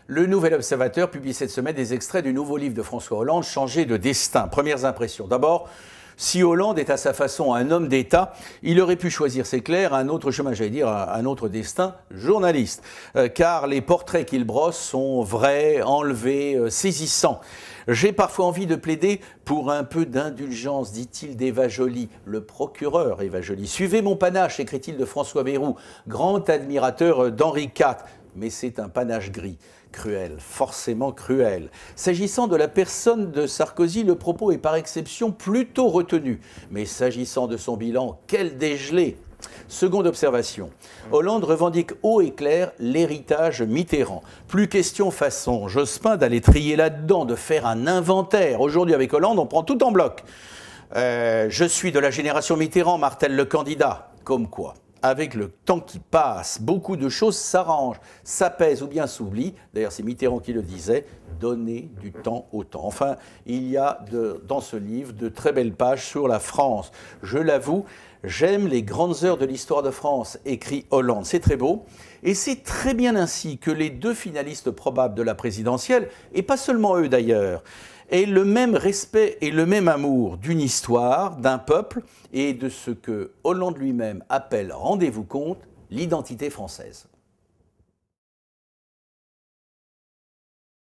Le Nouvel Observateur publie cette semaine des extraits du nouveau livre de François Hollande, Changer de destin. Premières impressions. D'abord, si Hollande est à sa façon un homme d'État, il aurait pu choisir, c'est clair, un autre chemin, j'allais dire un autre destin, journaliste. Car les portraits qu'il brosse sont vrais, enlevés, saisissants. J'ai parfois envie de plaider pour un peu d'indulgence, dit-il d'Eva Joly, le procureur Eva Joly. Suivez mon panache, écrit-il de François Bayrou, grand admirateur d'Henri IV. Mais c'est un panache gris, cruel, forcément cruel. S'agissant de la personne de Sarkozy, le propos est par exception plutôt retenu. Mais s'agissant de son bilan, quel dégelé! Seconde observation, Hollande revendique haut et clair l'héritage Mitterrand. Plus question façon Jospin d'aller trier là-dedans, de faire un inventaire. Aujourd'hui avec Hollande, on prend tout en bloc. Je suis de la génération Mitterrand, martèle le candidat. Comme quoi, avec le temps qui passe, beaucoup de choses s'arrangent, s'apaisent ou bien s'oublient. D'ailleurs, c'est Mitterrand qui le disait, donner du temps au temps. Enfin, il y a dans ce livre de très belles pages sur la France. Je l'avoue, j'aime les grandes heures de l'histoire de France, écrit Hollande. C'est très beau. Et c'est très bien ainsi que les deux finalistes probables de la présidentielle, et pas seulement eux d'ailleurs, aient le même respect et le même amour d'une histoire, d'un peuple et de ce que Hollande lui-même appelle, rendez-vous compte, l'identité française.